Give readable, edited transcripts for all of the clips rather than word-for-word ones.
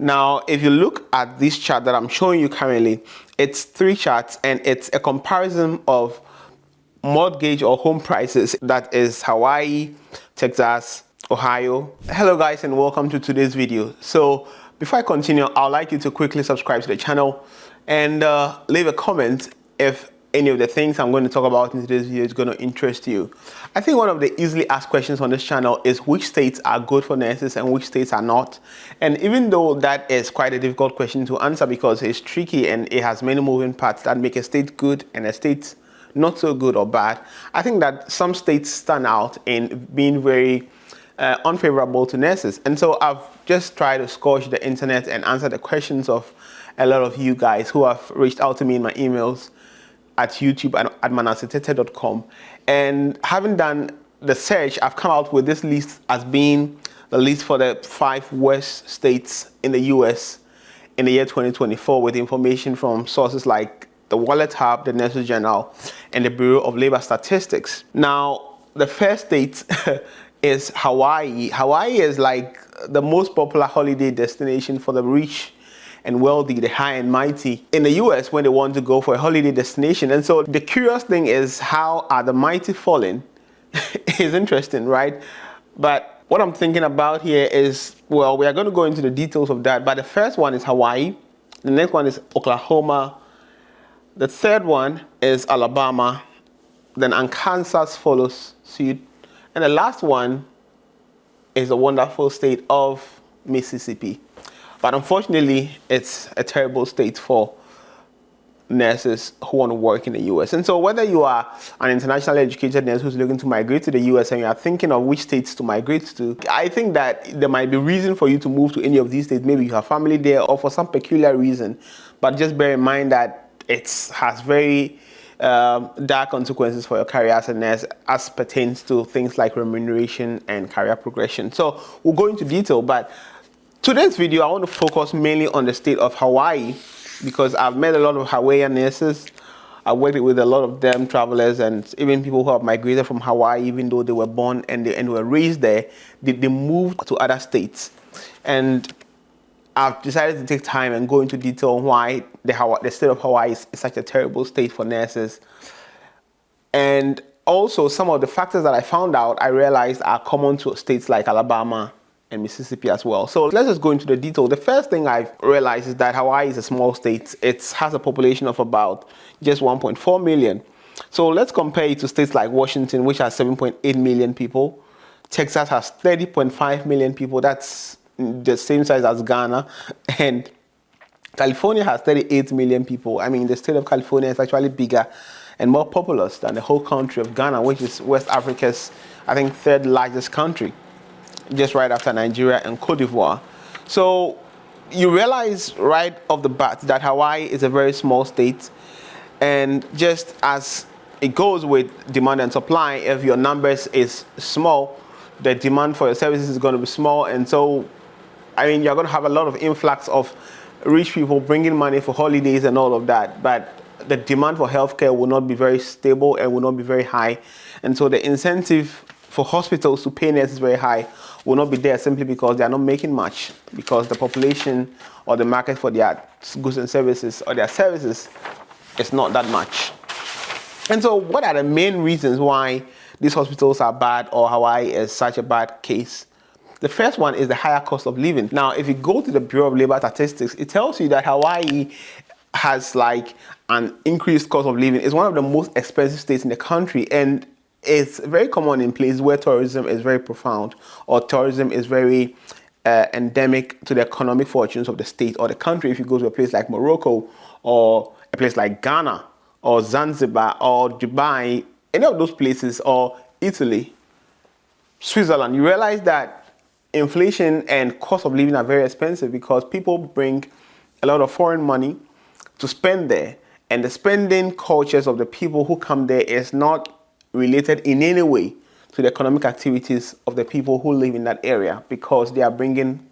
Now, if you look at this chart that I'm showing you currently, it's 3 charts and it's a comparison of mortgage or home prices. That is Hawaii, Texas, Ohio. Hello guys, and welcome to today's video. So before I continue, I'd like you to quickly subscribe to the channel and leave a comment if any of the things I'm going to talk about in today's video is going to interest you. I think one of the easily asked questions on this channel is which states are good for nurses and which states are not. And even though that is quite a difficult question to answer because it's tricky and it has many moving parts that make a state good and a state not so good or bad, I think that some states stand out in being very unfavorable to nurses. And so I've just tried to scourge the internet and answer the questions of a lot of you guys who have reached out to me in my emails at YouTube and at manasetete.com. And having done the search, I've come out with this list as being the list for the 5 worst states in the US in the year 2024 with information from sources like the Wallet Hub, the Nurses Journal, and the Bureau of Labor Statistics. Now, the first state is Hawaii. Hawaii is like the most popular holiday destination for the rich and wealthy, the high and mighty in the US when they want to go for a holiday destination. And so the curious thing is, how are the mighty falling? It's interesting, right? But what I'm thinking about here is, well, we are going to go into the details of that. But the first one is Hawaii. The next one is Oklahoma. The third one is Alabama. Then Arkansas follows suit. And the last one is the wonderful state of Mississippi. But unfortunately, it's a terrible state for nurses who want to work in the US. And so whether you are an internationally educated nurse who's looking to migrate to the US and you are thinking of which states to migrate to, I think that there might be reason for you to move to any of these states. Maybe you have family there or for some peculiar reason. But just bear in mind that it has very dark consequences for your career as a nurse as pertains to things like remuneration and career progression. So we'll go into detail, but today's video, I want to focus mainly on the state of Hawaii because I've met a lot of Hawaiian nurses. I've worked with a lot of them, travelers, and even people who have migrated from Hawaii, even though they were born and were raised there, they moved to other states. And I've decided to take time and go into detail on why the state of Hawaii is such a terrible state for nurses. And also some of the factors that I found out, I realized are common to states like Alabama and Mississippi as well. So let's just go into the detail. The first thing I've realized is that Hawaii is a small state. It has a population of about just 1.4 million. So let's compare it to states like Washington, which has 7.8 million people. Texas has 30.5 million people. That's the same size as Ghana. And California has 38 million people. I mean, the state of California is actually bigger and more populous than the whole country of Ghana, which is West Africa's, I think, 3rd largest country, just right after Nigeria and Cote d'Ivoire. So you realize right off the bat that Hawaii is a very small state, and just as it goes with demand and supply, if your numbers is small, the demand for your services is going to be small. And so, I mean, you're going to have a lot of influx of rich people bringing money for holidays and all of that, but the demand for healthcare will not be very stable and will not be very high. And so the incentive for hospitals to pay nurses very high will not be there simply because they are not making much, because the population or the market for their goods and services or their services is not that much. And so what are the main reasons why these hospitals are bad or Hawaii is such a bad case? The first one is the higher cost of living. Now, if you go to the Bureau of Labor Statistics, it tells you that Hawaii has like an increased cost of living. It's one of the most expensive states in the country, and it's very common in places where tourism is very profound or tourism is very endemic to the economic fortunes of the state or the country. If you go to a place like Morocco or a place like Ghana or Zanzibar or Dubai, any of those places, or Italy, Switzerland, you realize that inflation and cost of living are very expensive because people bring a lot of foreign money to spend there. And the spending cultures of the people who come there is not related in any way to the economic activities of the people who live in that area, because they are bringing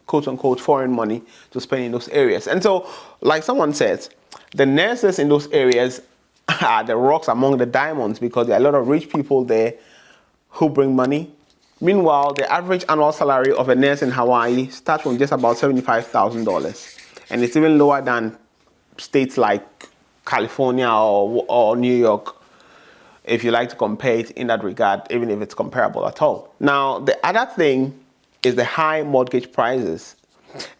quote unquote foreign money to spend in those areas. And so, like someone says, the nurses in those areas are the rocks among the diamonds, because there are a lot of rich people there who bring money Meanwhile, the average annual salary of a nurse in Hawaii starts from just about $75,000, and it's even lower than states like California or New York, if you like to compare it in that regard, even if it's comparable at all. Now, the other thing is the high mortgage prices.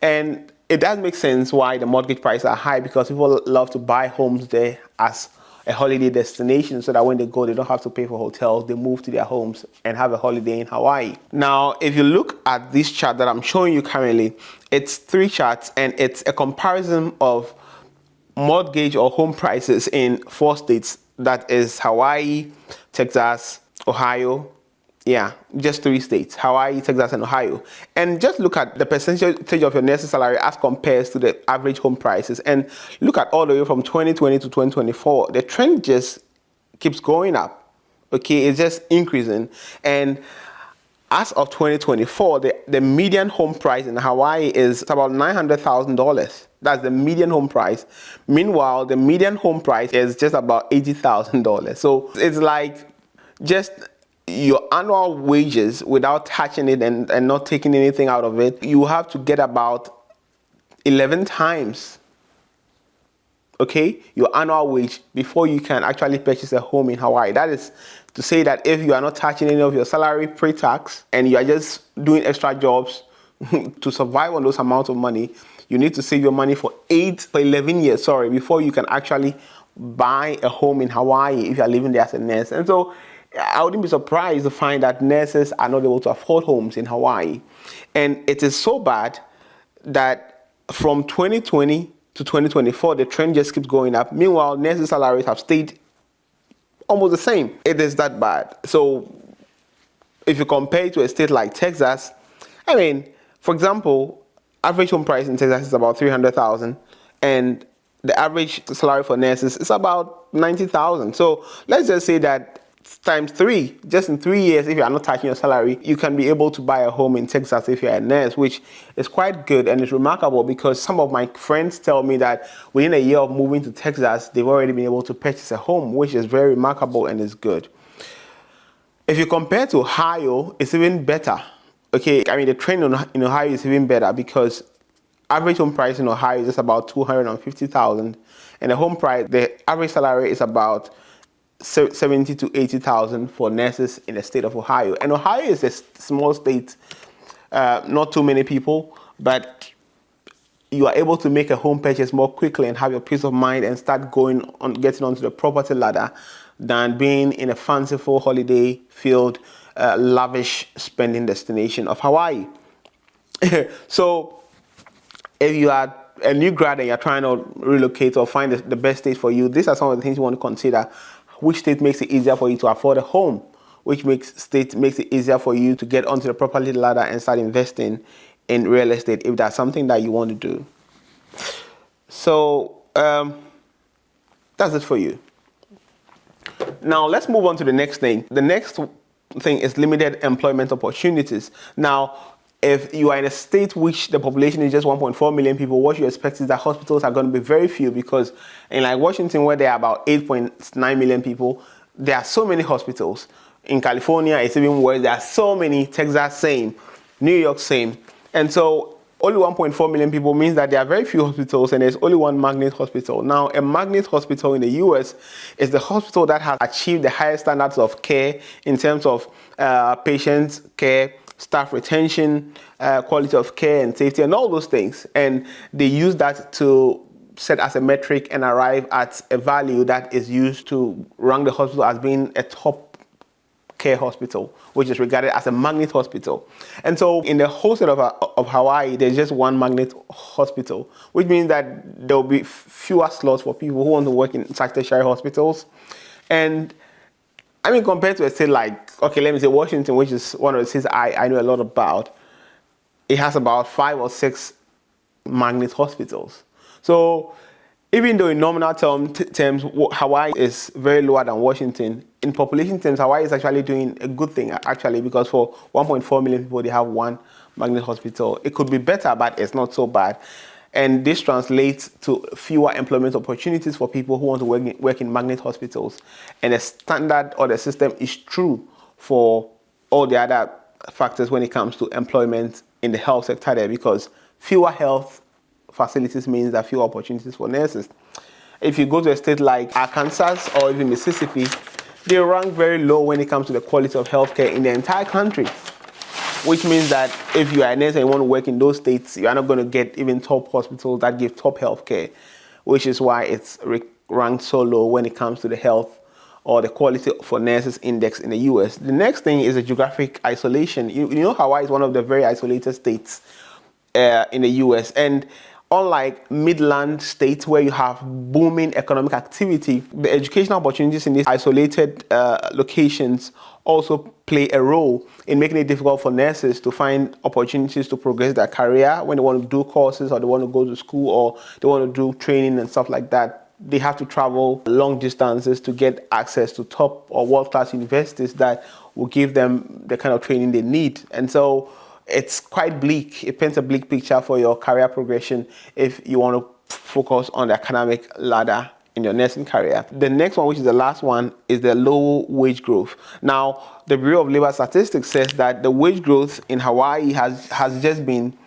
And it does make sense why the mortgage prices are high, because people love to buy homes there as a holiday destination, so that when they go, they don't have to pay for hotels. They move to their homes and have a holiday in Hawaii. Now, if you look at this chart that I'm showing you currently, it's 3 charts, and it's a comparison of mortgage or home prices in 4 states. That is Hawaii, Texas, Ohio. Yeah, just 3 states: Hawaii, Texas, and Ohio. And just look at the percentage of your nurse's salary as compared to the average home prices. And look at all the way from 2020 to 2024. The trend just keeps going up. Okay, it's just increasing. And as of 2024, the median home price in Hawaii is about $900,000. That's the median home price. Meanwhile, the median home price is just about $80,000. So it's like just your annual wages without touching it and not taking anything out of it. You have to get about 11 times, okay, your annual wage before you can actually purchase a home in Hawaii. That is to say that if you are not touching any of your salary pre-tax and you are just doing extra jobs to survive on those amounts of money, you need to save your money for 11 years, before you can actually buy a home in Hawaii if you are living there as a nurse. And so I wouldn't be surprised to find that nurses are not able to afford homes in Hawaii. And it is so bad that from 2020 to 2024, the trend just keeps going up. Meanwhile, nurses' salaries have stayed almost the same. It is that bad. So if you compare it to a state like Texas, I mean, for example, average home price in Texas is about $300,000, and the average salary for nurses is about $90,000. So let's just say that times 3, just in 3 years, if you are not touching your salary, you can be able to buy a home in Texas if you're a nurse, which is quite good and it's remarkable, because some of my friends tell me that within a year of moving to Texas, they've already been able to purchase a home, which is very remarkable and is good. If you compare to Ohio, it's even better. Okay, I mean, the trend in Ohio is even better, because average home price in Ohio is just about $250,000, and the home price, the average salary is about $70,000 to $80,000 for nurses in the state of Ohio. And Ohio is a small state, not too many people, but you are able to make a home purchase more quickly and have your peace of mind and start getting onto the property ladder than being in a fanciful holiday-filled, lavish spending destination of Hawaii. So if you are a new grad and you're trying to relocate or find the best state for you, these are some of the things you want to consider. Which state makes it easier for you to afford a home? Which state makes it easier for you to get onto the property ladder and start investing in real estate if that's something that you want to do? So that's it for you. Now let's move on to the next thing. The next thing is limited employment opportunities. Now, if you are in a state which the population is just 1.4 million people, what you expect is that hospitals are going to be very few, because in like Washington, where there are about 8.9 million people, there are so many hospitals. In California, it's even worse. There are so many. Texas, same. New York, same. And so only 1.4 million people means that there are very few hospitals, and there's only one magnet hospital. Now, a magnet hospital in the US is the hospital that has achieved the highest standards of care in terms of patient care, staff retention, quality of care and safety, and all those things. And they use that to set as a metric and arrive at a value that is used to rank the hospital as being a top care hospital, which is regarded as a magnet hospital. And so in the whole state of Hawaii, there's just one magnet hospital, which means that there will be fewer slots for people who want to work in such tertiary hospitals. And I mean, compared to a state like, okay, let me say Washington, which is one of the states I know a lot about, it has about 5 or 6 magnet hospitals. So even though in nominal terms, Hawaii is very lower than Washington, in population terms, Hawaii is actually doing a good thing, actually, because for 1.4 million people, they have one magnet hospital. It could be better, but it's not so bad. And this translates to fewer employment opportunities for people who want to work in magnet hospitals. And the standard or the system is true for all the other factors when it comes to employment in the health sector there, because fewer health facilities means that fewer opportunities for nurses. If you go to a state like Arkansas or even Mississippi, they rank very low when it comes to the quality of healthcare in the entire country, which means that if you are a nurse and you want to work in those states, you are not going to get even top hospitals that give top healthcare, which is why it's ranked so low when it comes to the health or the quality for nurses index in the US. The next thing is the geographic isolation. You know, Hawaii is one of the very isolated states in the US, and unlike Midland states where you have booming economic activity, the educational opportunities in these isolated locations also play a role in making it difficult for nurses to find opportunities to progress their career when they want to do courses or they want to go to school or they want to do training and stuff like that. They have to travel long distances to get access to top or world-class universities that will give them the kind of training they need. And so it's quite bleak. It paints a bleak picture for your career progression if you want to focus on the academic ladder in your nursing career. The next one, which is the last one, is the low wage growth. Now, the Bureau of Labor Statistics says that the wage growth in Hawaii has just been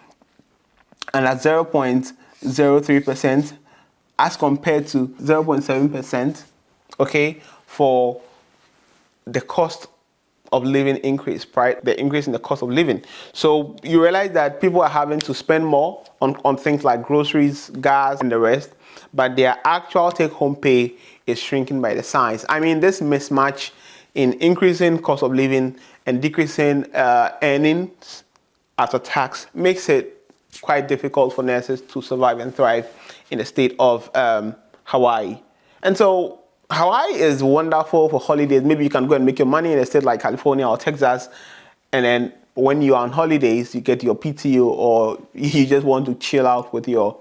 at 0.03%, as compared to 0.7%, okay, for the cost of living increase, right? The increase in the cost of living. So you realize that people are having to spend more on things like groceries, gas, and the rest, but their actual take-home pay is shrinking by the size. I mean, this mismatch in increasing cost of living and decreasing earnings after tax makes it quite difficult for nurses to survive and thrive in the state of Hawaii. And so Hawaii is wonderful for holidays. Maybe you can go and make your money in a state like California or Texas, and then when you're on holidays, you get your PTO, or you just want to chill out with your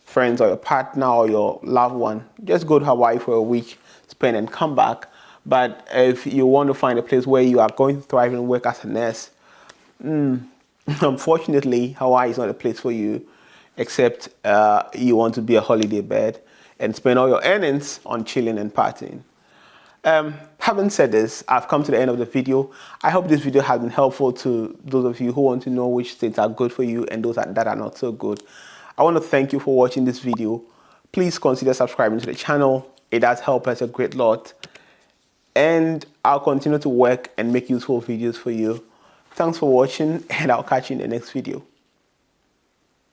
friends or your partner or your loved one. Just go to Hawaii for a week, spend and come back. But if you want to find a place where you are going to thrive and work as a nurse, unfortunately, Hawaii is not a place for you, except you want to be a holiday bird and spend all your earnings on chilling and partying. Having said this, I've come to the end of the video. I hope this video has been helpful to those of you who want to know which states are good for you and those that are not so good. I want to thank you for watching this video. Please consider subscribing to the channel. It does help us a great lot. And I'll continue to work and make useful videos for you. Thanks for watching, and I'll catch you in the next video.